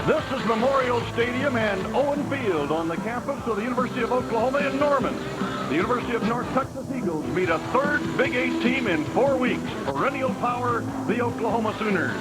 This is Memorial Stadium and Owen Field on the campus of the University of Oklahoma in Norman. The University of North Texas Eagles meet a third Big 8 team in 4 weeks. Perennial power, the Oklahoma Sooners.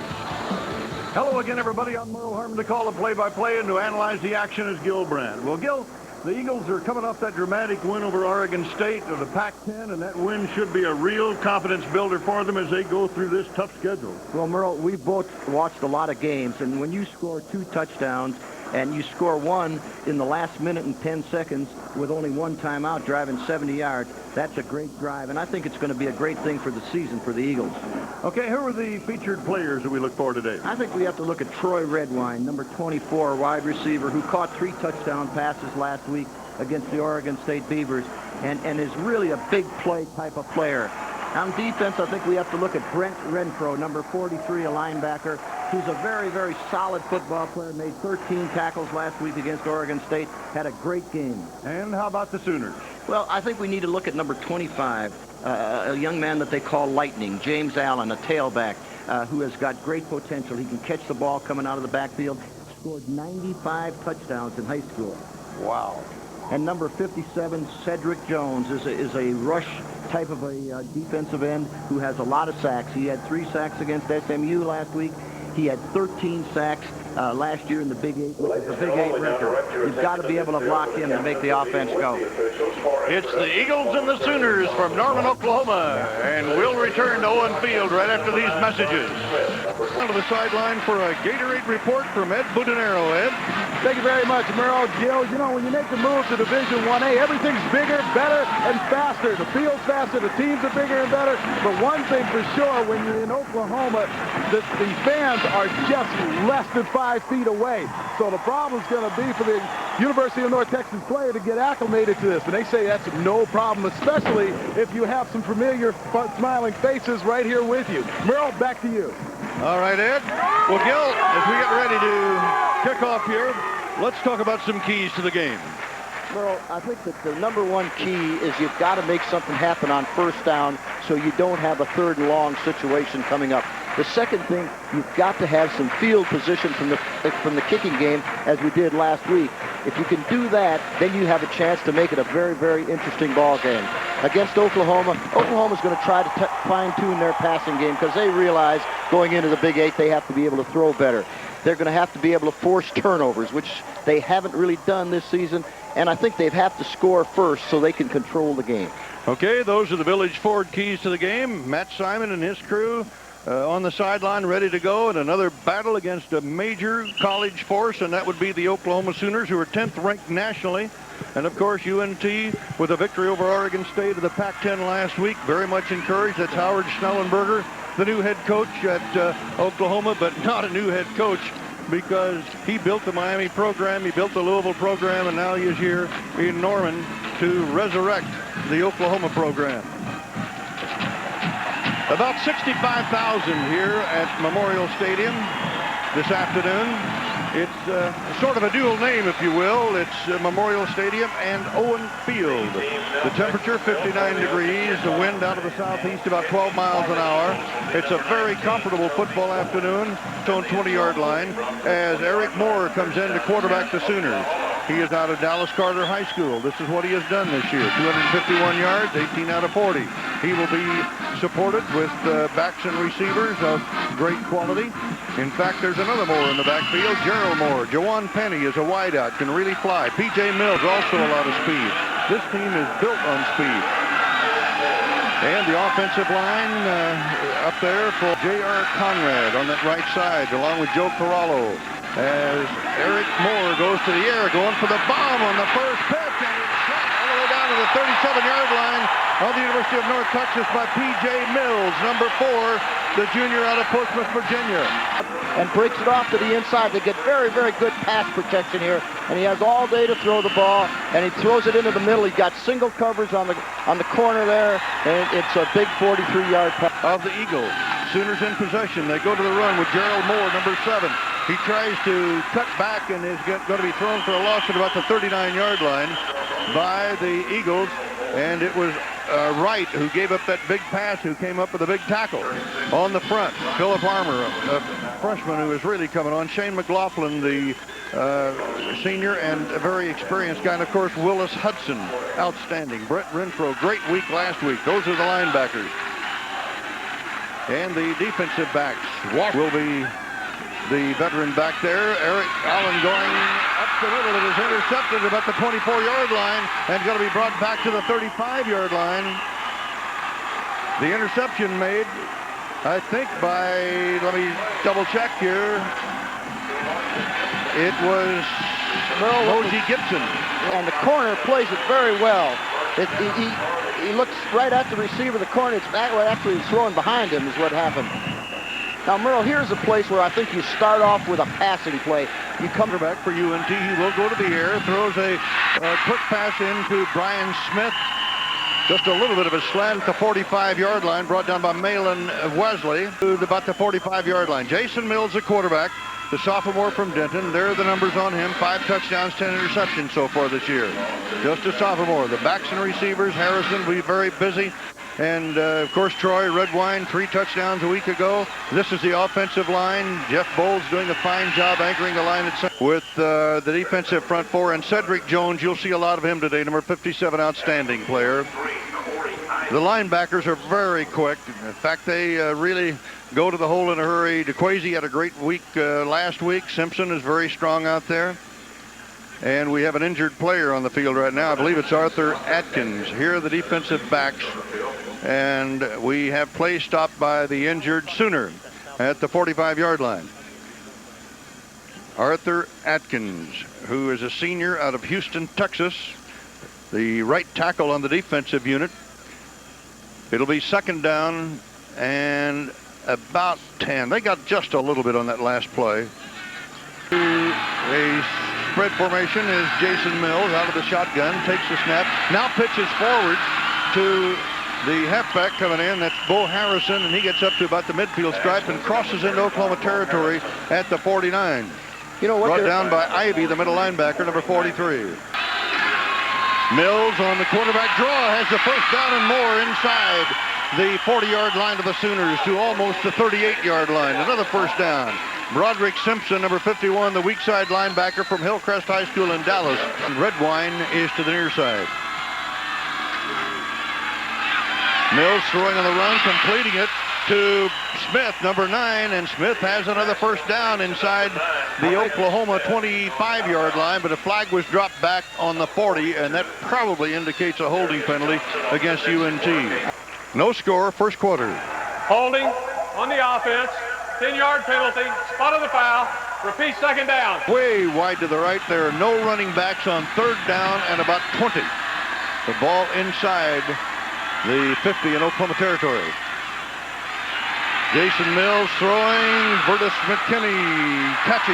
Hello again, everybody. I'm Merle Harmon to call the play-by-play and to analyze the action is Gil Brandt. Well, Gil, the Eagles are coming off that dramatic win over Oregon State of the Pac-10, and that win should be a real confidence builder for them as they go through this tough schedule. Well, Merle, we've both watched a lot of games, and when you score 2 touchdowns and you score one in the last minute and 10 seconds with only one timeout driving 70 yards, that's a great drive, and I think it's going to be a great thing for the season for the Eagles. Okay, who are the featured players that we look for today? I think we have to look at Troy Redwine, number 24, wide receiver, who caught 3 touchdown passes last week against the Oregon State Beavers, and is really a big play type of player. On defense, I think we have to look at Brent Renfro, number 43, a linebacker, who's a very, very solid football player, made 13 tackles last week against Oregon State, had a great game. And how about the Sooners? Well, I think we need to look at number 25, a young man that they call Lightning, James Allen, a tailback, who has got great potential. He can catch the ball coming out of the backfield. Scored 95 touchdowns in high school. Wow. And number 57, Cedric Jones, is a rush type of a defensive end who has a lot of sacks. He had 3 sacks against SMU last week. He had 13 sacks last year in the Big 8, which is the Big 8 record. You've got to be able to block him to make the offense go. It's the Eagles and the Sooners from Norman, Oklahoma, and we'll return to Owen Field right after these messages. Down to the sideline for a Gatorade report from Ed Budenero. Ed? Thank you very much, Merle. Gil, you know, when you make the move to Division 1A, everything's bigger, better, and faster. The field's faster, the teams are bigger and better. But one thing for sure, when you're in Oklahoma, the fans are just less than 5 feet away. So the problem's going to be for the University of North Texas player to get acclimated to this. And they say that's no problem, especially if you have some familiar smiling faces right here with you. Merle, back to you. All right, Ed. Well, Gil, as we get ready to kick off here, let's talk about some keys to the game. Well, I think that the number one key is you've got to make something happen on first down so you don't have a 3rd and long situation coming up. The second thing, you've got to have some field position from the kicking game, as we did last week. If you can do that, then you have a chance to make it a very, very interesting ball game. Against Oklahoma, Oklahoma's going to try to fine-tune their passing game because they realize going into the Big 8 they have to be able to throw better. They're going to have to be able to force turnovers, which they haven't really done this season, and I think they have to score first so they can control the game. Okay, those are the Village Ford keys to the game. Matt Simon and his crew on the sideline, ready to go, and another battle against a major college force, and that would be the Oklahoma Sooners, who are 10th ranked nationally. And, of course, UNT with a victory over Oregon State of the Pac-10 last week. Very much encouraged. That's Howard Schellenberger, the new head coach at Oklahoma, but not a new head coach because he built the Miami program, he built the Louisville program, and now he is here in Norman to resurrect the Oklahoma program. About 65,000 here at Memorial Stadium this afternoon. It's sort of a dual name, if you will. It's Memorial Stadium and Owen Field. The temperature, 59 degrees. The wind out of the southeast, about 12 miles an hour. It's a very comfortable football afternoon. It's on 20-yard line as Eric Moore comes in to quarterback the Sooners. He is out of Dallas Carter High School. This is what he has done this year. 251 yards, 18 out of 40. He will be supported with backs and receivers of great quality. In fact, there's another Moore in the backfield, Gerald Moore. Jawan Penny is a wideout, can really fly. P.J. Mills, also a lot of speed. This team is built on speed. And the offensive line up there for J.R. Conrad on that right side, along with Joe Corallo. As Eric Moore goes to the air, going for the bomb on the first pitch, and it's shot all the way down to the 37-yard line of the University of North Texas by P.J. Mills, number 4, the junior out of Portsmouth, Virginia. And breaks it off to the inside. They get very, very good pass protection here, and he has all day to throw the ball, and he throws it into the middle. He's got single coverage on the corner there, and it's a big 43-yard pass. Of the Eagles, Sooners in possession. They go to the run with Gerald Moore, number 7. He tries to cut back and is going to be thrown for a loss at about the 39-yard line by the Eagles. And it was Wright, who gave up that big pass, who came up with a big tackle. On the front, Philip Armour, a freshman who is really coming on. Shane McLaughlin, the senior and a very experienced guy. And, of course, Willis Hudson, outstanding. Brett Renfro, great week last week. Those are the linebackers. And the defensive backs. Walker will be the veteran back there. Eric Allen going up the middle. It is intercepted about the 24-yard line and going to be brought back to the 35-yard line. The interception made, I think, by, let me double check here. It was Mosey Gibson. And the corner plays it very well. He looks right at the receiver. The corner, it's actually throwing behind him is what happened. Now, Merle, here's a place where I think you start off with a passing play. You come back for UNT. He will go to the air, throws a quick pass into Brian Smith. Just a little bit of a slant at the 45-yard line, brought down by Malin Wesley to about the 45-yard line. Jason Mills, the quarterback, the sophomore from Denton. There are the numbers on him. 5 touchdowns, 10 interceptions so far this year. Just a sophomore. The backs and receivers, Harrison will be very busy. And, of course, Troy Redwine, 3 touchdowns a week ago. This is the offensive line. Jeff Bowles doing a fine job anchoring the line at center with the defensive front four. And Cedric Jones, you'll see a lot of him today, number 57, outstanding player. The linebackers are very quick. In fact, they really go to the hole in a hurry. DeQuasi had a great week last week. Simpson is very strong out there. And we have an injured player on the field right now. I believe it's Arthur Atkins. Here are the defensive backs. And we have play stopped by the injured Sooner at the 45-yard line. Arthur Atkins, who is a senior out of Houston, Texas, the right tackle on the defensive unit. It'll be second down and about 10. They got just a little bit on that last play. A spread formation is Jason Mills out of the shotgun, takes the snap, now pitches forward to the halfback coming in. That's Bo Harrison, and he gets up to about the midfield stripe and crosses into Oklahoma territory at the 49. You know what? Brought down by Ivy, the middle linebacker, number 43. Mills on the quarterback draw has the first down and more inside the 40-yard line of the Sooners to almost the 38-yard line. Another first down. Broderick Simpson, number 51, the weak side linebacker from Hillcrest High School in Dallas. And Redwine is to the near side. Mills throwing on the run, completing it to Smith, number 9, and Smith has another first down inside the Oklahoma 25-yard line, but a flag was dropped back on the 40, and that probably indicates a holding penalty against UNT. No score, first quarter. Holding on the offense, 10-yard penalty, spot of the foul, repeat second down. Way wide to the right. There are no running backs on third down and about 20. The ball inside the 50 in Oklahoma territory. Jason Mills throwing, Vertus McKinney catching,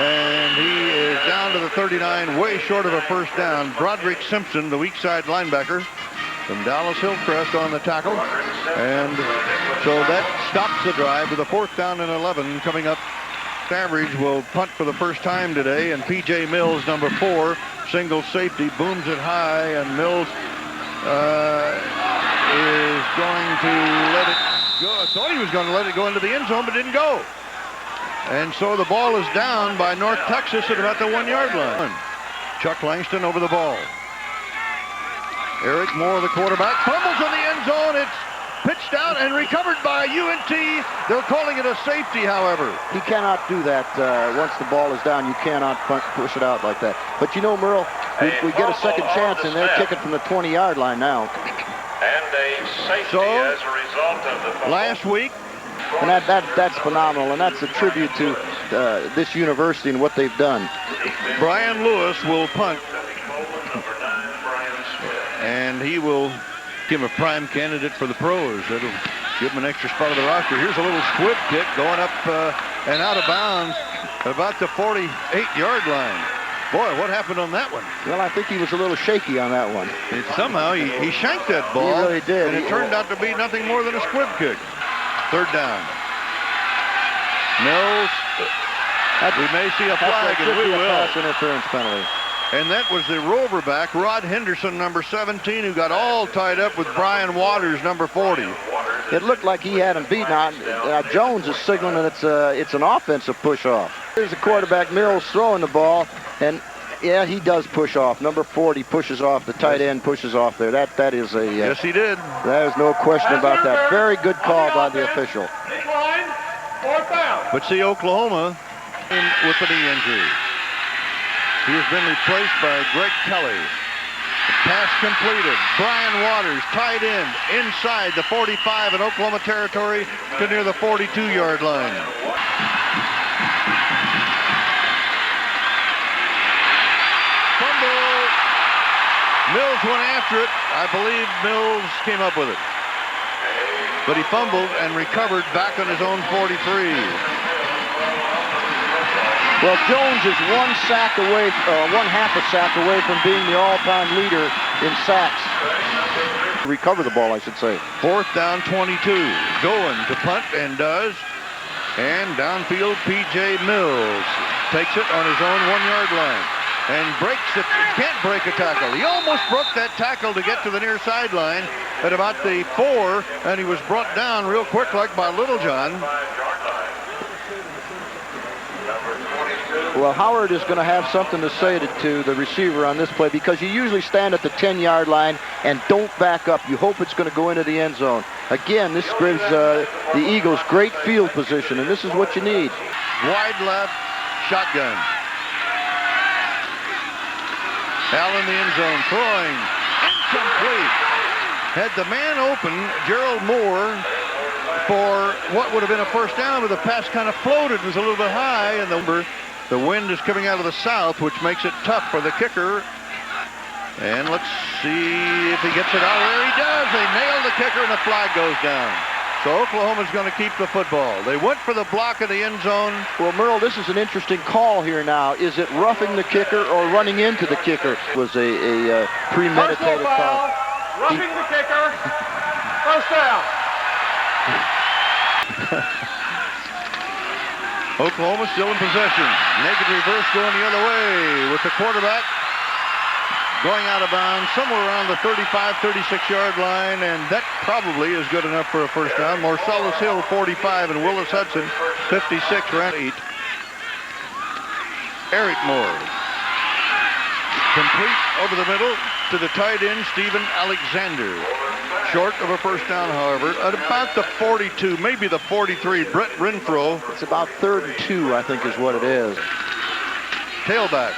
and he is down to the 39, way short of a first down. Broderick Simpson, the weak side linebacker from Dallas Hillcrest, on the tackle, and so that stops the drive with a 4th down and 11 coming up. Average will punt for the first time today, and P.J. Mills, number 4, single safety, booms it high, and Mills is going to let it go. I thought he was going to let it go into the end zone, but didn't go. And so the ball is down by North Texas at about the 1-yard line. Chuck Langston over the ball. Eric Moore, the quarterback, fumbles in the end zone. It's pitched out and recovered by UNT. They're calling it a safety, however. He cannot do that. Once the ball is down, you cannot push it out like that. But you know, Merle, we get a second chance, and they're kicking from the 20-yard line now. And a safety as a result of the last week. And that's phenomenal, and that's a tribute to this university and what they've done. Brian Lewis will punt. And he will give him a prime candidate for the pros. That'll give him an extra spot on the roster. Here's a little squib kick going up and out of bounds about the 48-yard line. Boy, what happened on that one? Well, I think he was a little shaky on that one. Somehow he shanked that ball. He really did. And it turned out to be nothing more than a squib kick. Third down. Mills. We may see a flag, and we will. Pass interference penalty. And that was the rover back, Rod Henderson, number 17, who got all tied up with Brian Waters, number 40. It looked like he had him beat. Now, Jones is signaling that it's an offensive push-off. Here's the quarterback, Mills, throwing the ball, and yeah, he does push off. Number 40 pushes off. The tight end pushes off there. That is a... yes, he did. There's no question about that. Very good call by the official. Decline, 4th down. But see, Oklahoma with a knee injury. He has been replaced by Greg Kelly. The pass completed. Brian Waters, tight end, inside the 45 in Oklahoma territory to near the 42-yard line. Mills went after it. I believe Mills came up with it. But he fumbled and recovered back on his own 43. Well, Jones is one half a sack away from being the all-time leader in sacks. Recover the ball, I should say. 4th down, 22. Going to punt and does. And downfield, P.J. Mills takes it on his own 1-yard line. And breaks it, can't break a tackle. He almost broke that tackle to get to the near sideline at about the 4, and he was brought down real quick like by Littlejohn. Well, Howard is going to have something to say to the receiver on this play, because you usually stand at the 10-yard line and don't back up. You hope it's going to go into the end zone. Again, this gives the Eagles great field position, and this is what you need. Wide left, shotgun. Al in the end zone, throwing, incomplete. Had the man open, Gerald Moore, for what would have been a first down, but the pass kind of floated, was a little bit high, and the wind is coming out of the south, which makes it tough for the kicker. And let's see if he gets it out. There he does. They nailed the kicker, and the flag goes down. So Oklahoma's going to keep the football. They went for the block in the end zone. Well, Merle, this is an interesting call here now. Is it roughing the kicker or running into the kicker? It was a premeditated call. Roughing the kicker. First down. Oklahoma still in possession. Naked reverse going the other way with the quarterback going out of bounds somewhere around the 35, 36-yard line, and that probably is good enough for a first down. Marcellus Hill, 45, and Willis Hudson, 56, round 8. Eric Moore. Complete over the middle to the tight end, Stephen Alexander. Short of a first down, however, at about the 42, maybe the 43. Brett Renfro. It's about 3rd and 2, I think is what it is. Tailback.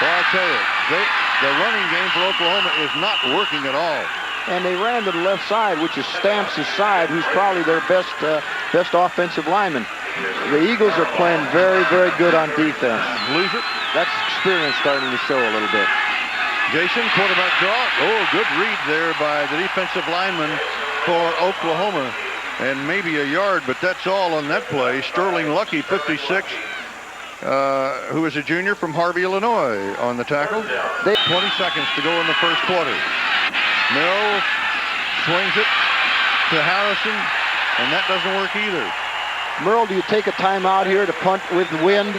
Well, I'll tell you, the running game for Oklahoma is not working at all. And they ran to the left side, which is Stamps' side, who's probably their best offensive lineman. The Eagles are playing very, very good on defense. Lose it. That's experience starting to show a little bit. Jason, quarterback draw. Oh, good read there by the defensive lineman for Oklahoma. And maybe a yard, but that's all on that play. Sterling Lucky, 56. Who is a junior from Harvey, Illinois, on the tackle. 20 seconds to go in the first quarter. Mills swings it to Harrison, and that doesn't work either. Merle, do you take a timeout here to punt with the wind?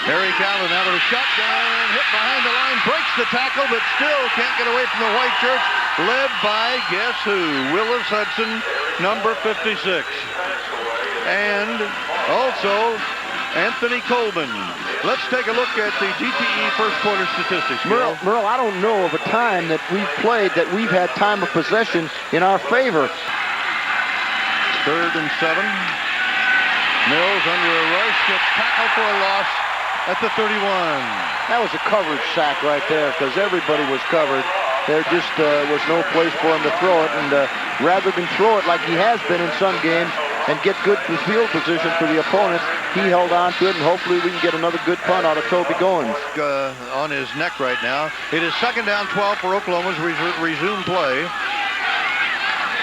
Harry Calvin out of the shotgun, hit behind the line, breaks the tackle, but still can't get away from the white shirts, led by, guess who? Willis Hudson, number 56. And also Anthony Colvin. Let's take a look at the GTE first quarter statistics. Merle, I don't know of a time that we've played that we've had time of possession in our favor. 3rd and 7. Mills under a rush, gets tackled for a loss at the 31. That was a coverage sack right there because everybody was covered. There just was no place for him to throw it, and rather than throw it like he has been in some games and get good field position for the opponents, he held on to it, and hopefully we can get another good punt out of Toby Goins. On his neck right now. It is 2nd down 12 for Oklahoma's resume play.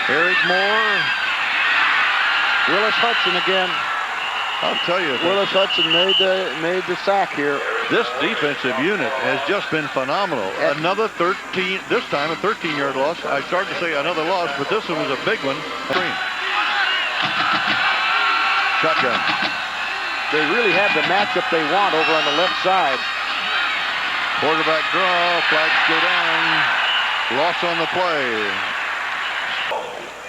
Eric Moore. Willis Hudson again. I'll tell you. Willis Hudson made the sack here. This defensive unit has just been phenomenal. Another 13, this time a 13-yard loss. I started to say another loss, but this one was a big one. Shotgun. they really have the matchup they want over on the left side. Quarterback draw, flags go down. Loss on the play.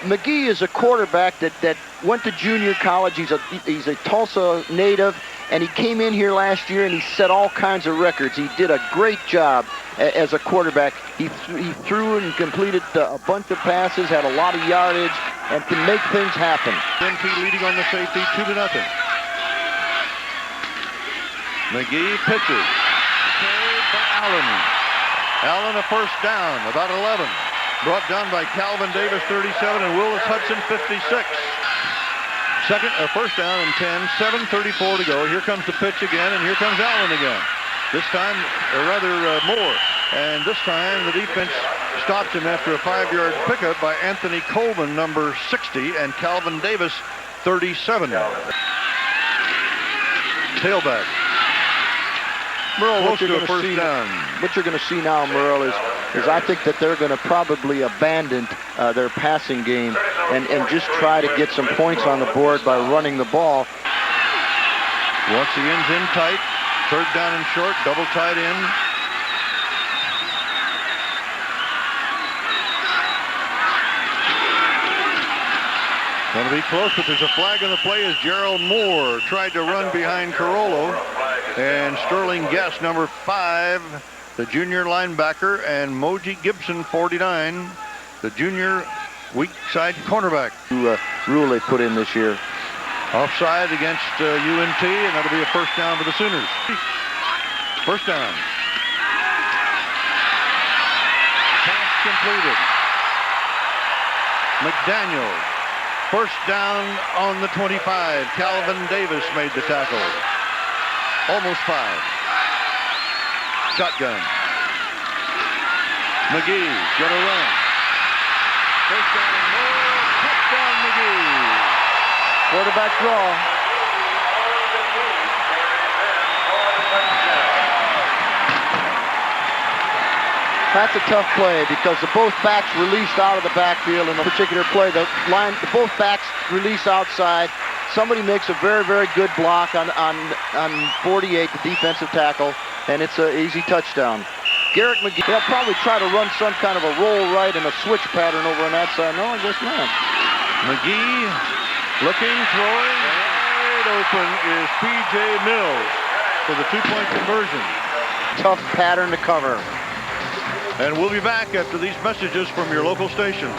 McGee is a quarterback that went to junior college. He's a Tulsa native, and he came in here last year and he set all kinds of records. He did a great job as a quarterback. He threw and completed a bunch of passes, had a lot of yardage, and can make things happen. NP leading on the safety, 2-0. McGee pitches. Carried by Allen. Allen a first down, about 11. Brought down by Calvin Davis, 37, and Willis Hudson, 56. First down and 10, 7:34 to go. Here comes the pitch again, and here comes Allen again. This time, or rather Moore. And this time, the defense stops him after a 5-yard pickup by Anthony Coleman, number 60, and Calvin Davis, 37. Tailback. Merle, Close to a first down. What you're going to see now, Merle, is I think that they're going to probably abandon their passing game and just try to get some points on the board by running the ball. Once the end's in tight, third down and short, double tight end. Going to be close, but there's a flag on the play as Gerald Moore tried to run behind Carollo. And Sterling Guest, number 5, the junior linebacker, and Moji Gibson, 49, the junior weak side cornerback. Rule they put in this year. Offside against UNT, and that'll be a first down for the Sooners. First down. Pass completed. McDaniel. First down on the 25. Calvin Davis made the tackle. Almost 5. Shotgun. McGee gonna run. First down and more. Touchdown McGee. Quarterback draw. That's a tough play because both backs released out of the backfield in a particular play. Both backs release outside. Somebody makes a very, very good block on 48, the defensive tackle, and it's an easy touchdown. Garrett McGee, they'll probably try to run some kind of a roll right and a switch pattern over on that side. No, I guess not. McGee looking, throwing. Wide open is P.J. Mills for the 2-point conversion. Tough pattern to cover. And we'll be back after these messages from your local station.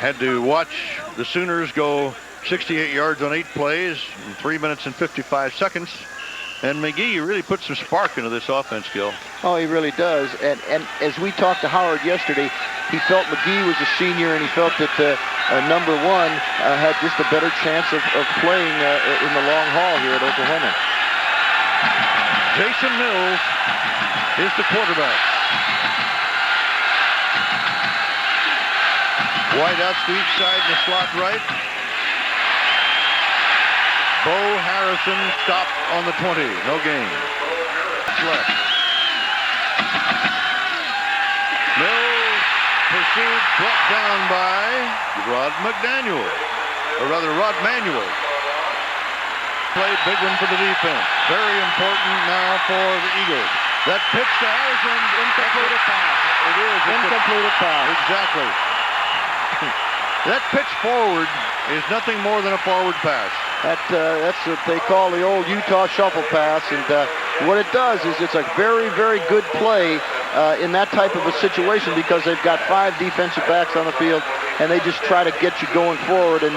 Had to watch the Sooners go 68 yards on 8 plays in 3 minutes and 55 seconds. And McGee really put some spark into this offense, Gil. Oh, he really does. And as we talked to Howard yesterday, he felt McGee was a senior, and he felt that number 1 had just a better chance of playing in the long haul here at Oklahoma. Jason Mills is the quarterback. Wide outs to each side in the slot right. Bo Harrison stopped on the 20. No gain. Left. Mills pursued, brought down by Rod Manuel. Play, big one for the defense. Very important now for the Eagles. That pitch to Harrison, incomplete pass. It is incomplete pass. Exactly. That pitch forward is nothing more than a forward pass. That's what they call the old Utah shuffle pass, and what it does is it's a very, very good play in that type of a situation because they've got 5 defensive backs on the field, and they just try to get you going forward. And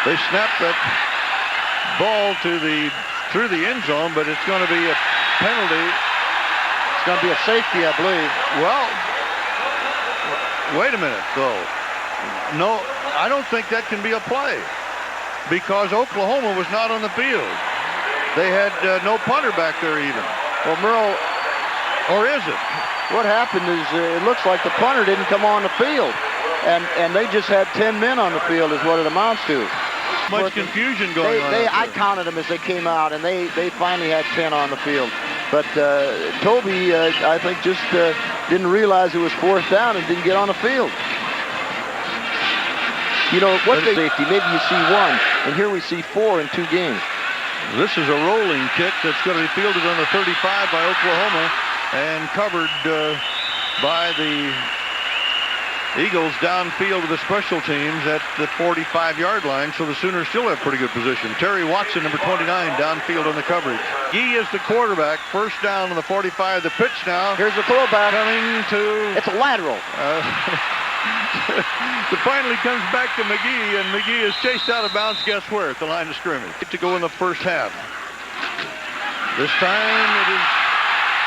they snapped that ball through the end zone, but it's going to be a penalty. It's going to be a safety, I believe. Well, wait a minute, though. No, I don't think that can be a play because Oklahoma was not on the field. They had no punter back there even. Well, Merle, or is it? What happened is it looks like the punter didn't come on the field, and they just had 10 men on the field is what it amounts to. Much confusion going on. I counted them as they came out, and they finally had 10 on the field. But Toby, I think, just didn't realize it was 4th down and didn't get on the field. You know, what safety, maybe you see one, and here we see 4 in 2 games. This is a rolling kick that's going to be fielded on the 35 by Oklahoma and covered by the Eagles downfield of the special teams at the 45-yard line, so the Sooners still have pretty good position. Terry Watson, number 29, downfield on the coverage. He is the quarterback. First down on the 45. The pitch now. Here's the throwback. Coming to... It's a lateral. It finally comes back to McGee, and McGee is chased out of bounds. Guess where? At the line of scrimmage. To go in the first half. This time it is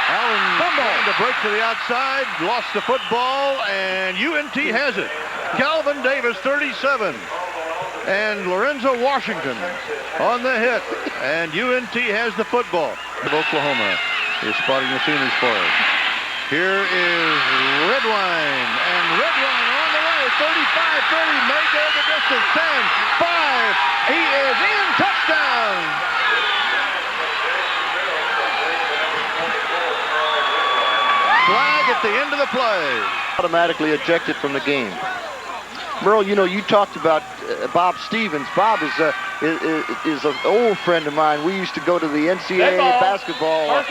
Allen trying to break to the outside, lost the football, and UNT has it. Calvin Davis, 37, and Lorenzo Washington on the hit, and UNT has the football. Oklahoma is spotting the Sooners for it. Here is Redwine, and Redwine on the way, 35-30, may go the distance, 10, 5, he is in, touchdown! Flag at the end of the play. Automatically ejected from the game. Merle, you know, you talked about Bob Stevens. Bob is an old friend of mine. We used to go to the NCAA basketball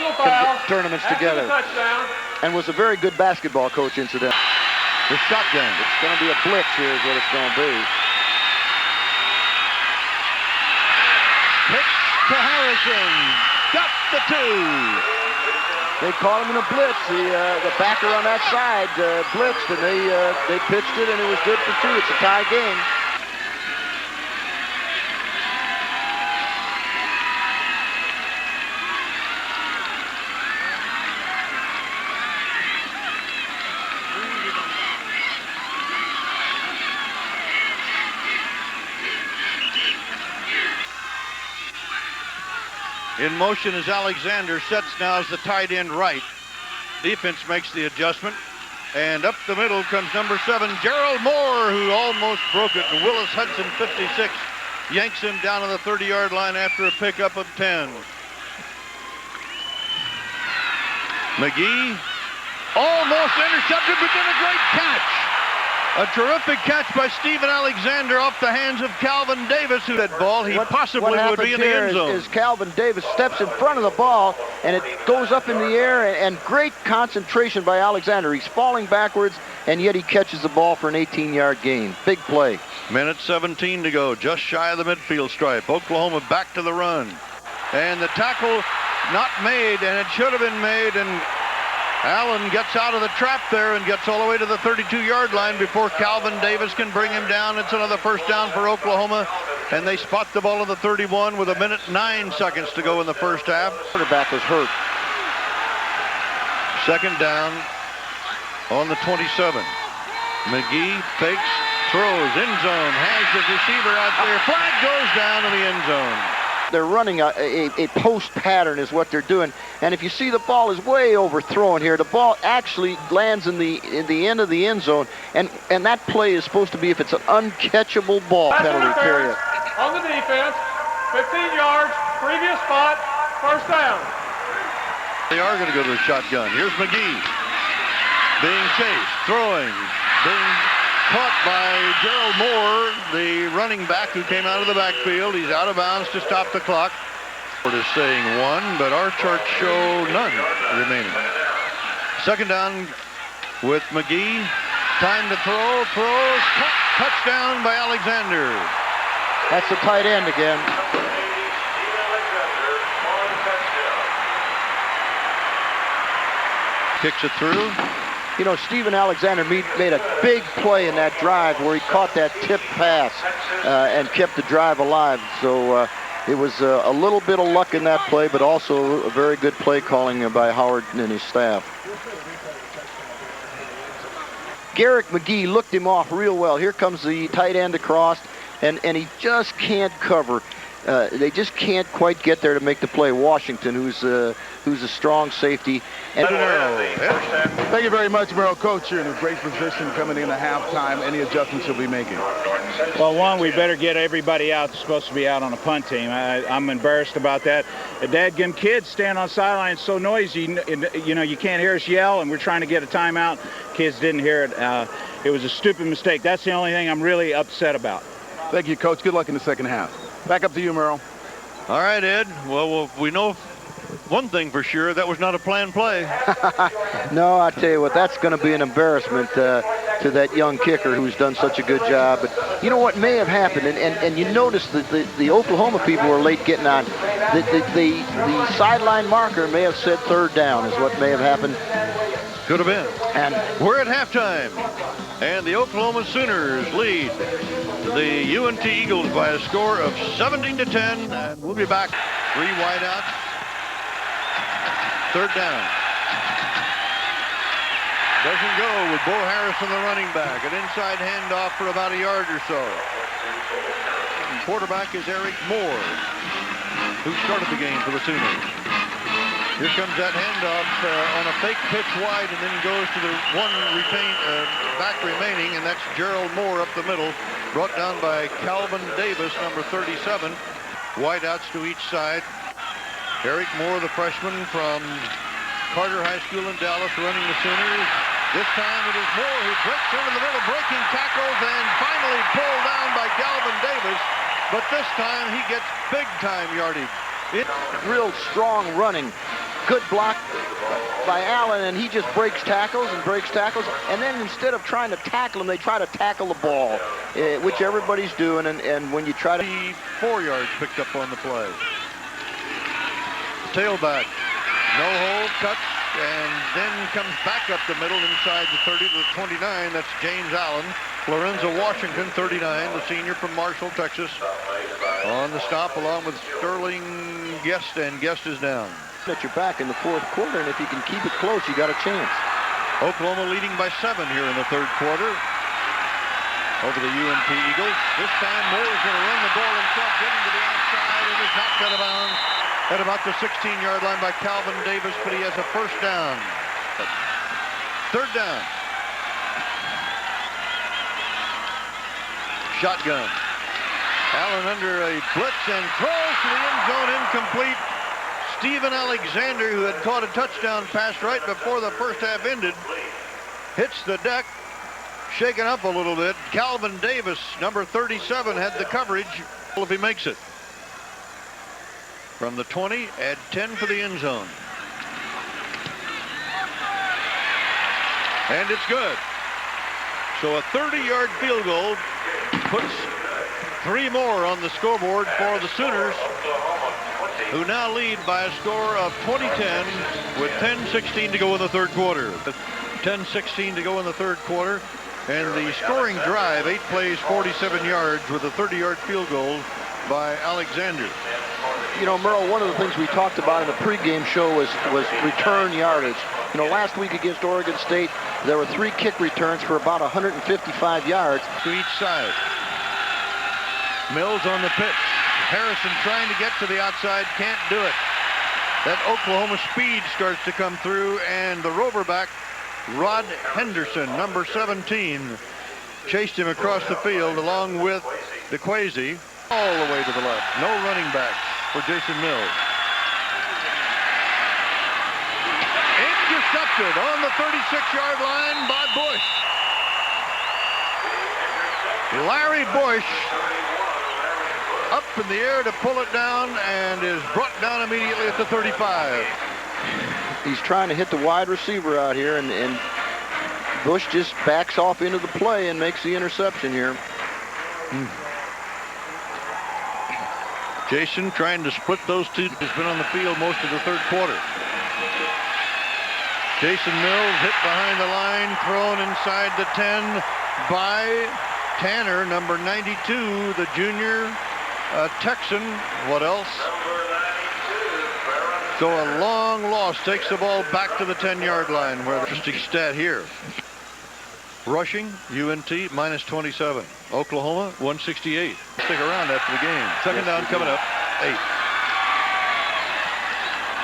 tournaments together. And was a very good basketball coach, incidentally. The shotgun. It's going to be a blitz here is what it's going to be. Pitch to Harrison. Got the 2. They caught him in a blitz. The backer on that side blitzed, and they pitched it, and it was good for 2. It's a tie game. In motion is Alexander, sets now as the tight end right. Defense makes the adjustment. And up the middle comes number 7, Gerald Moore, who almost broke it. And Willis Hudson, 56, yanks him down to the 30-yard line after a pickup of 10. McGee almost intercepted, but then a great catch. A terrific catch by Stephen Alexander off the hands of Calvin Davis, who that ball he possibly would be in the end zone. Is Calvin Davis steps in front of the ball, and it goes up in the air, and great concentration by Alexander. He's falling backwards, and yet he catches the ball for an 18-yard gain. Big play. Minute 17 to go, just shy of the midfield stripe. Oklahoma back to the run. And the tackle not made, and it should have been made, and Allen gets out of the trap there and gets all the way to the 32-yard line before Calvin Davis can bring him down. It's another first down for Oklahoma, and they spot the ball in the 31 with 1:09 to go in the first half. Quarterback was hurt. Second down on the 27. McGee fakes, throws, end zone, has the receiver out there. Flag goes down in the end zone. They're running a post pattern is what they're doing. And if you see, the ball is way overthrown here. The ball actually lands in the end of the end zone. And that play is supposed to be, if it's an uncatchable ball, penalty period. On the defense, 15 yards, previous spot, first down. They are going to go to the shotgun. Here's McGee being chased, throwing, being caught by Gerald Moore, the running back who came out of the backfield. He's out of bounds to stop the clock. It is saying 1, but our charts show none remaining. Second down with McGee. Time to throw, throws, touchdown by Alexander. That's the tight end again. Kicks it through. You know, Stephen Alexander made a big play in that drive where he caught that tip pass and kept the drive alive. So it was a little bit of luck in that play, but also a very good play calling by Howard and his staff. Garrick McGee looked him off real well. Here comes the tight end across, and he just can't cover. They just can't quite get there to make the play. Washington, who's a strong safety. And Thank you very much, Merrill. Coach, you're in a great position coming in at halftime. Any adjustments you'll be making? Well, one, we better get everybody out that's supposed to be out on a punt team. I'm embarrassed about that. The dadgum kids stand on sidelines so noisy, you know, you can't hear us yell, and we're trying to get a timeout. Kids didn't hear it. It was a stupid mistake. That's the only thing I'm really upset about. Thank you, Coach. Good luck in the second half. Back up to you, Merrill. All right, Ed. Well, we know one thing for sure. That was not a planned play. No, I tell you what, that's going to be an embarrassment to that young kicker who's done such a good job. But you know what may have happened, and you notice that the Oklahoma people were late getting on. The sideline marker may have said third down is what may have happened. Could have been. And we're at halftime, and the Oklahoma Sooners lead the UNT Eagles by a score of 17-10. We'll be back. 3 wideouts. Third down. Doesn't go with Bo Harrison, the running back. An inside handoff for about a yard or so. And quarterback is Eric Moore, who started the game for the Sooners. Here comes that handoff on a fake pitch wide, and then goes to the one back remaining, and that's Gerald Moore up the middle, brought down by Calvin Davis, number 37. Wideouts to each side. Eric Moore, the freshman from Carter High School in Dallas, running the Sooners. This time it is Moore who breaks into the middle, breaking tackles, and finally pulled down by Calvin Davis. But this time he gets big-time yardage. Real strong running. Good block by Allen, and he just breaks tackles, and then instead of trying to tackle him, they try to tackle the ball, which everybody's doing, and when you try to... 4 yards picked up on the play. Tailback, no hold, cuts, and then comes back up the middle inside the 30 to the 29. That's James Allen. Lorenzo Washington, 39, the senior from Marshall, Texas, on the stop along with Sterling Guest, and Guest is down. At your back in the fourth quarter, and if you can keep it close, you got a chance. Oklahoma leading by 7 here in the third quarter over the UNT Eagles. This time Moore is going to run the ball himself, getting to the outside, and is knocked out of bounds at about the 16-yard line by Calvin Davis, but he has a first down. Third down. Shotgun. Allen under a blitz and throws to the end zone, incomplete. Stephen Alexander, who had caught a touchdown pass right before the first half ended, hits the deck, shaken up a little bit. Calvin Davis, number 37, had the coverage. If he makes it. From the 20, add 10 for the end zone. And it's good. So a 30-yard field goal puts 3 more on the scoreboard for the Sooners, who now lead by a score of 20-10 with 10:16 to go in the third quarter. 10:16 to go in the third quarter, and the scoring drive, 8 plays, 47 yards with a 30-yard field goal by Alexander. You know, Merle, one of the things we talked about in the pregame show was return yardage. You know, last week against Oregon State, there were 3 kick returns for about 155 yards. To each side. Mills on the pitch. Harrison trying to get to the outside, can't do it. That Oklahoma speed starts to come through, and the Roverback, Rod Henderson, number 17, chased him across the field along with DeQuazy all the way to the left. No running back for Jason Mills. Intercepted on the 36-yard line by Bush. Larry Bush up in the air to pull it down, and is brought down immediately at the 35. He's trying to hit the wide receiver out here, and Bush just backs off into the play and makes the interception here. Jason trying to split those two. Has been on the field most of the third quarter. Jason Mills hit behind the line, thrown inside the 10 by Tanner, number 92, the junior Texan. What else? So a long loss takes the ball back to the 10-yard line, where the interesting stat here. Rushing, UNT -27. Oklahoma 168. Stick around after the game. Second down coming up. 8.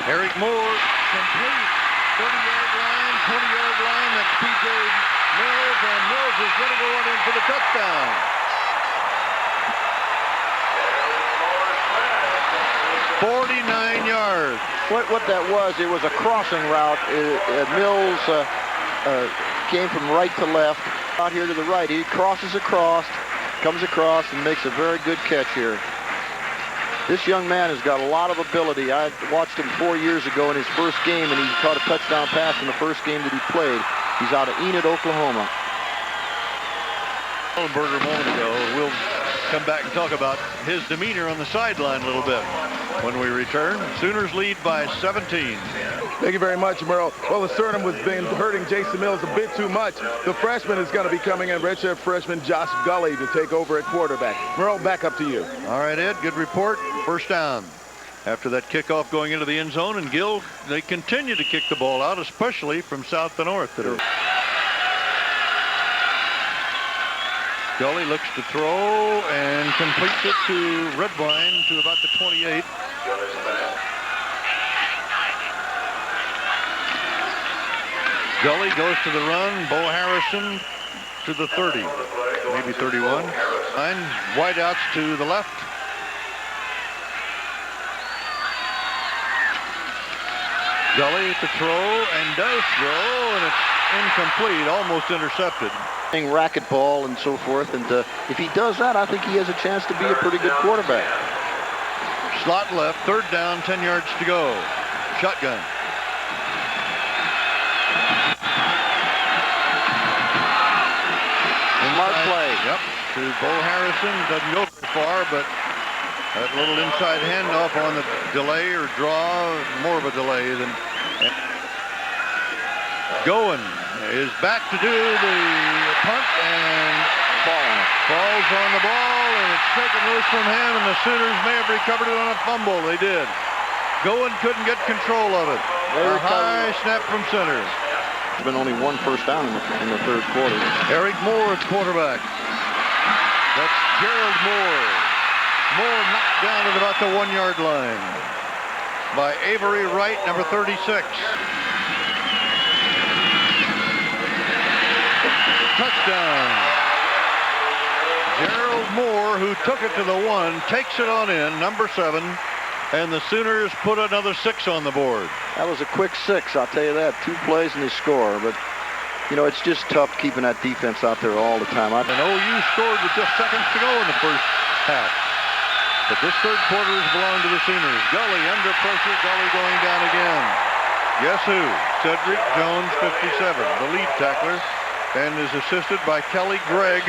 Eric Moore complete. 30-yard line, 20-yard line. That's P.J. Mills, and Mills is going to go on in for the touchdown. $49. What that was, it was a crossing route. Mills came from right to left. Out here to the right, he crosses across, comes across, and makes a very good catch here. This young man has got a lot of ability. I watched him 4 years ago in his first game, and he caught a touchdown pass in the first game that he played. He's out of Enid, Oklahoma. Schellenberger a moment ago. We'll come back and talk about his demeanor on the sideline a little bit when we return. Sooners lead by 17. Thank you very much, Merle. Well, the sternum was been hurting Jason Mills a bit too much. The freshman is going to be coming in, redshirt freshman Josh Gully, to take over at quarterback. Merle, back up to you. All right, Ed, good report. First down. After that kickoff going into the end zone, and Gill, they continue to kick the ball out, especially from south to north today. Gully looks to throw and completes it to Redwine to about the 28. Gully goes to the run. Bo Harrison to the 30, maybe 31. 9 wideouts to the left. Gully to throw, and does throw, and it's incomplete, almost intercepted. Racquetball and so forth, and if he does that, I think he has a chance to be a pretty good quarterback. Slot left, third down, 10 yards to go. Shotgun. Smart play. Yep, to Bo Harrison. Doesn't go very far, but that little inside handoff on the delay or draw, more of a delay than. Goen is back to do the punt and falls on the ball, and it's taken loose from him, and the Sooners may have recovered it on a fumble. They did. Goen couldn't get control of it. A high snap from center. There's been only one first down in the third quarter. Eric Moore at quarterback. That's Gerald Moore. Moore knocked down at about the 1 yard line by Avery Wright, number 36. Touchdown. Gerald Moore, who took it to the 1, takes it on in, number 7, and the Sooners put another 6 on the board. That was a quick 6, I'll tell you that. 2 plays and they score, but you know, it's just tough keeping that defense out there all the time. And OU scored with just seconds to go in the first half. But this third quarter has belonged to the Sooners. Gully under pressure, Gully going down again. Guess who? Cedric Jones, 57, the lead tackler, and is assisted by Kelly Gregg,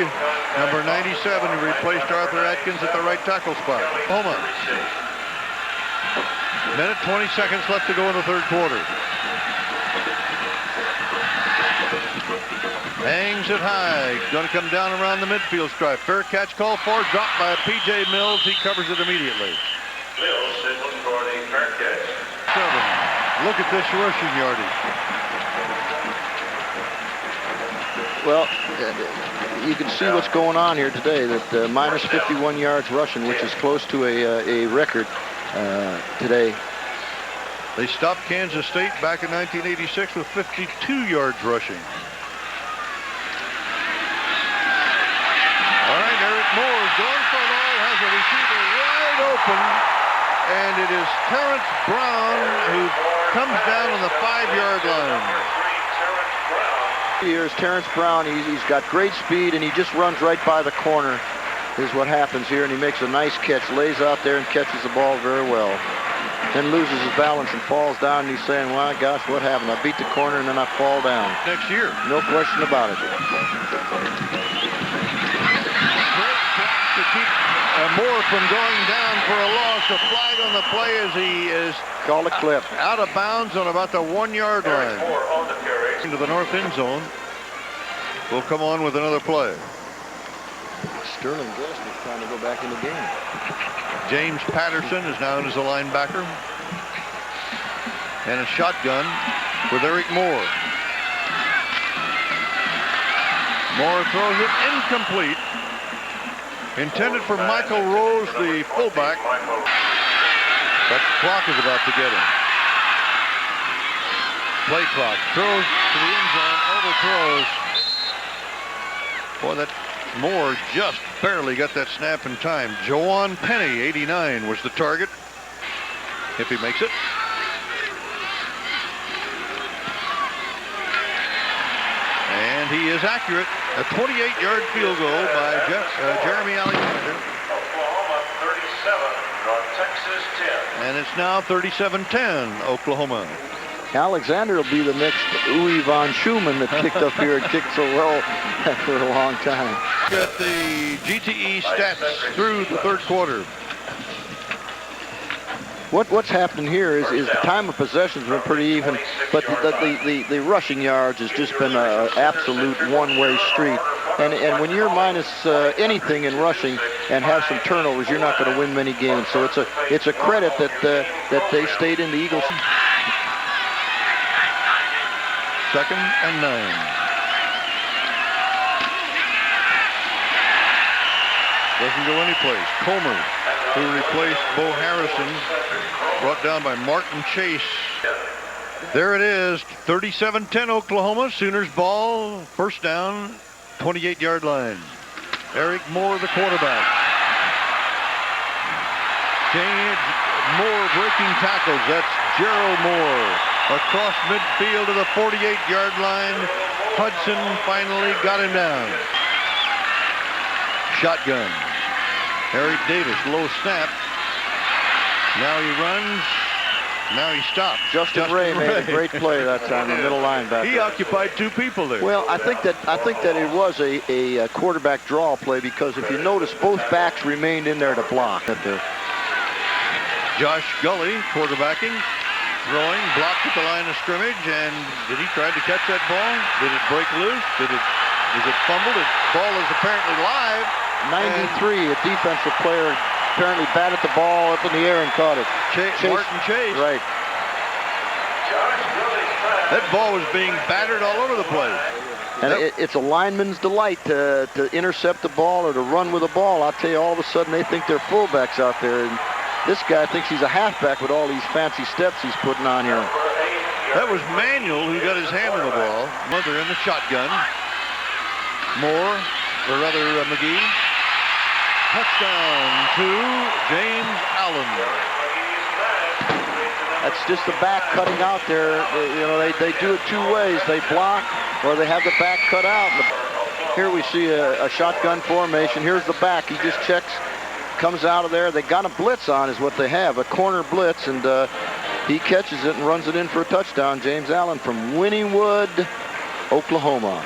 number 97, who replaced Arthur Atkins at the right tackle spot. Oklahoma. Minute 20 seconds left to go in the third quarter. Hangs it high. Going to come down around the midfield stripe. Fair catch call for. Dropped by P.J. Mills. He covers it immediately. Mills signaled for the fair catch. 7. Look at this rushing yardage. Well, you can see what's going on here today, that minus 51 yards rushing, which is close to a record today. They stopped Kansas State back in 1986 with 52 yards rushing. All right, Eric Moore is going for it all, has a receiver wide open, and it is Terrence Brown who comes down on the 5-yard line. Here's Terrence Brown. He's got great speed, and he just runs right by the corner is what happens here, and he makes a nice catch, lays out there and catches the ball very well. Then loses his balance and falls down, and he's saying, well, gosh, what happened? I beat the corner, and then I fall down. Next year. No question about it. Great block to keep Moore from going down for a loss. A flag on the play as he is called a clip. Out of bounds on about the 1 yard line. Into the north end zone. We'll come on with another play. Sterling Gillespie's trying to go back in the game. James Patterson is now in as a linebacker. And a shotgun with Eric Moore. Moore throws it incomplete. Intended for Michael Rose, the fullback. But the clock is about to get him. Play clock. Throws to the end zone. Overthrows. Boy, that Moore just barely got that snap in time. Jawan Penny, 89, was the target. If he makes it. And he is accurate. A 28-yard field goal by Jeremy Alexander. Oklahoma 37, North Texas 10. And it's now 37-10, Oklahoma. Alexander will be the next Uwe von Schumann that kicked up here and kicked so well for a long time. At the GTE stats through the third quarter. What's happened here is the time of possession's been pretty even, but the rushing yards has just been an absolute one-way street. And when you're minus anything in rushing and have some turnovers, you're not going to win many games. So it's a credit that they stayed in the Eagles. 2nd and 9. Doesn't go anyplace. Comer, who replaced Bo Harrison, brought down by Martin Chase. There it is, 37-10 Oklahoma. Sooners ball, first down, 28-yard line. Eric Moore, the quarterback. James Moore breaking tackles. That's Gerald Moore. Across midfield to the 48-yard line. Hudson finally got him down. Shotgun. Eric Davis, low snap. Now he runs. Now he stops. Justin Ray made a great play that time, the middle linebacker. He occupied 2 people there. Well, I think that it was a quarterback draw play, because if you notice, both backs remained in there to block. Josh Gully quarterbacking, throwing, blocked at the line of scrimmage, and did he try to catch that ball? Did it break loose? Is it fumbled? The ball is apparently live. 93, a defensive player apparently batted the ball up in the air and caught it. Martin Chase. Right. That ball was being battered all over the place. And it's a lineman's delight to intercept the ball or to run with the ball. I'll tell you, all of a sudden they think they're fullbacks out there. And this guy thinks he's a halfback with all these fancy steps he's putting on here. That was Manuel who got his hand on the ball. Mother in the shotgun. Moore, or rather McGee. Touchdown to James Allen. That's just the back cutting out there. They do it 2 ways. They block or they have the back cut out. Here we see a shotgun formation. Here's the back. He just checks, comes out of there. They got a blitz on is what they have, a corner blitz, and he catches it and runs it in for a touchdown. James Allen from Wynnewood, Oklahoma.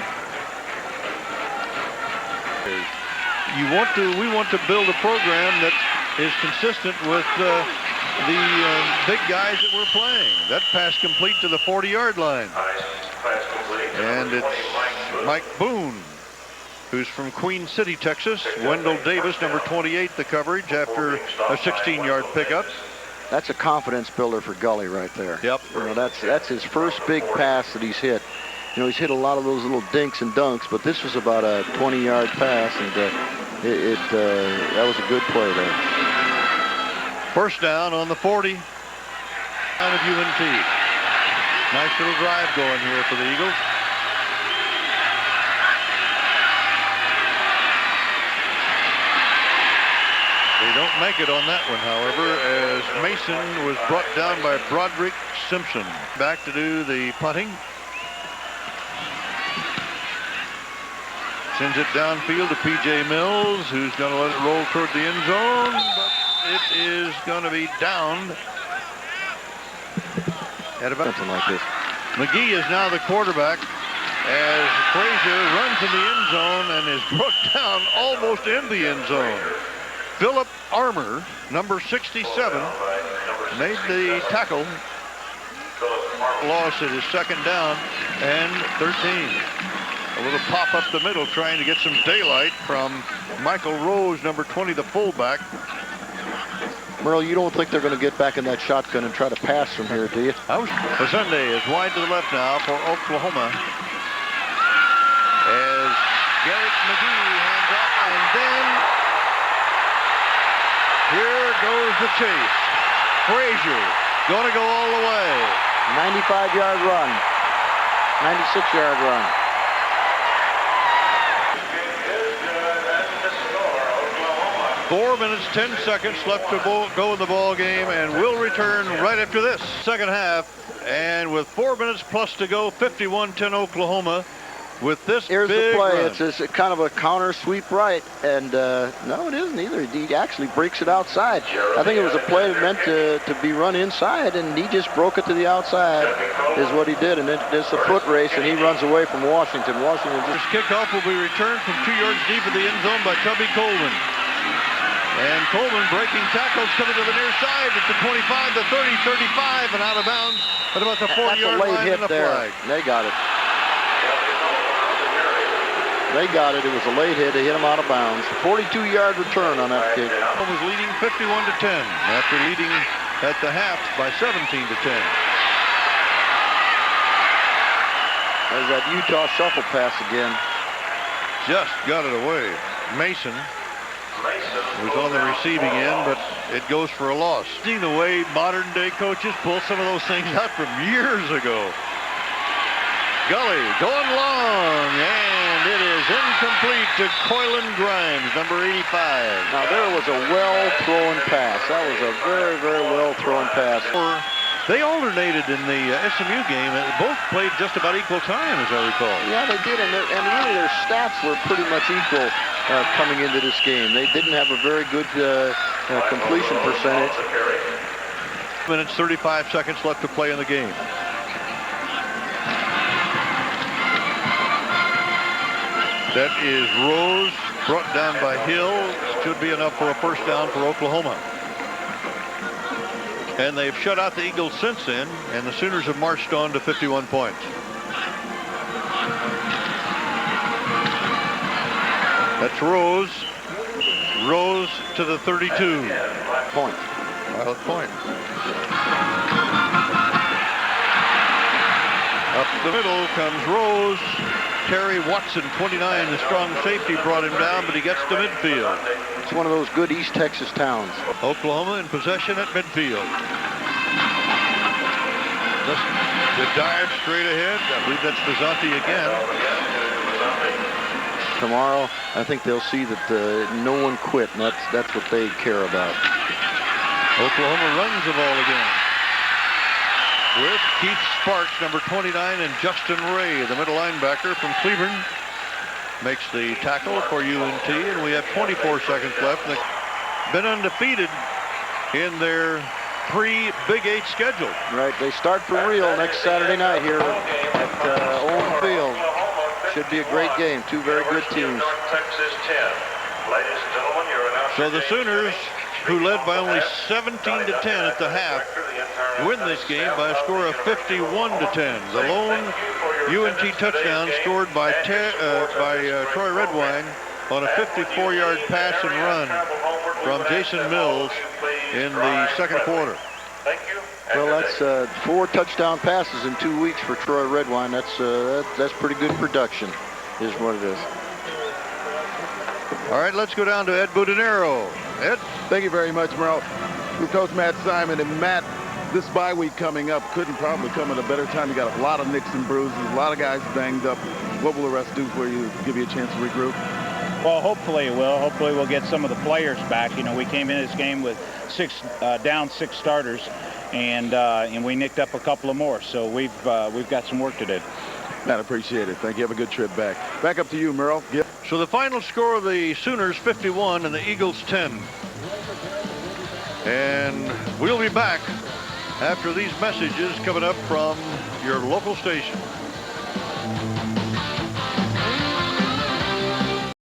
We want to build a program that is consistent with the big guys that we're playing. That pass complete to the 40-yard line. And it's Mike Boone, who's from Queen City, Texas. Wendell Davis, number 28, the coverage after a 16-yard pickup. That's a confidence builder for Gully right there. Yep. That's his first big pass that he's hit. He's hit a lot of those little dinks and dunks, but this was about a 20-yard pass, and that was a good play there. First down on the 40 out of UNT. Nice little drive going here for the Eagles. They don't make it on that one, however, as Mason was brought down by Broderick Simpson. Back to do the punting. Sends it downfield to P.J. Mills, who's going to let it roll toward the end zone, but it is going to be downed at about something like this. McGee is now the quarterback as Frazier runs in the end zone and is brought down almost in the end zone. Philip Armour, number 67, made the tackle. Loss at his second down and 13. A little pop up the middle, trying to get some daylight from Michael Rose, number 20, the fullback. Merle, you don't think they're going to get back in that shotgun and try to pass from here, do you? Sunday is wide to the left now for Oklahoma. As Here goes the chase. Frazier going to go all the way. 95-yard run. 96-yard run. Oklahoma. 4 minutes, 10 seconds left to go in the ball game, and we'll return right after this. Second half, and with 4 minutes plus to go, 51-10 Oklahoma. With this Here's big the play. run. It's kind of a counter sweep right, and no, it isn't either. He actually breaks it outside. I think it was a play meant to be run inside, and he just broke it to the outside is what he did, and it's a foot race, and he runs away from Washington. Washington This just... kickoff will be returned from 2 yards deep in the end zone by Tubby Coleman. And Coleman breaking tackles coming to the near side at the 25, the 30, 35, and out of bounds at about the 40-yard line and the flag. They got it. They got it. It was a late hit. They hit him out of bounds. 42-yard return on that kick. Was leading 51-10 after leading at the half by 17-10. There's that Utah shuffle pass again. Just got it away. Mason was on the receiving end, but it goes for a loss. Seen the way modern-day coaches pull some of those things out from years ago. Gully going long, and it is incomplete to Coylan Grimes, number 85. Now there was a well-thrown pass. That was a very, very well-thrown pass. They alternated in the SMU game. Both played just about equal time, as I recall. Yeah, they did, and really their stats were pretty much equal coming into this game. They didn't have a very good completion percentage. Minutes, 35 seconds left to play in the game. That is Rose, brought down by Hill. Should be enough for a first down for Oklahoma. And they've shut out the Eagles since then, and the Sooners have marched on to 51 points. That's Rose. Rose to the 32. Point. Pilot point. Up the middle comes Rose. Terry Watson, 29, the strong safety, brought him down, but he gets to midfield. It's one of those good East Texas towns. Oklahoma in possession at midfield. The dive straight ahead. I believe that's Bizzanti again. Tomorrow, I think they'll see that no one quit, and that's what they care about. Oklahoma runs the ball again. With Keith Sparks, number 29, and Justin Ray, the middle linebacker from Cleburne, makes the tackle for UNT, and we have 24 seconds left. They've been undefeated in their pre-Big 8 schedule. Right, they start for real next Saturday night here at Owen Field. Should be a great game. Two very good teams. So the Sooners, who led by only 17-10 at the half, win this game by a score of 51-10. The lone UNT touchdown scored by Troy Redwine on a 54-yard pass and run from Jason Mills in the second quarter. Well, that's 4 touchdown passes in 2 weeks for Troy Redwine. That's pretty good production, is what it is. All right, let's go down to Ed Budinero. Ed? Thank you very much, Merle. With Coach Matt Simon. And Matt, this bye week coming up couldn't probably come at a better time. You got a lot of nicks and bruises, a lot of guys banged up. What will the rest do for you, give you a chance to regroup? Well, hopefully it will. Hopefully we'll get some of the players back. You know, we came into this game with down six starters, and we nicked up a couple of more. So we've got some work to do. Matt, appreciate it. Thank you. Have a good trip back. Back up to you, Merle. Yep. So the final score of the Sooners 51 and the Eagles 10. And we'll be back after these messages coming up from your local station.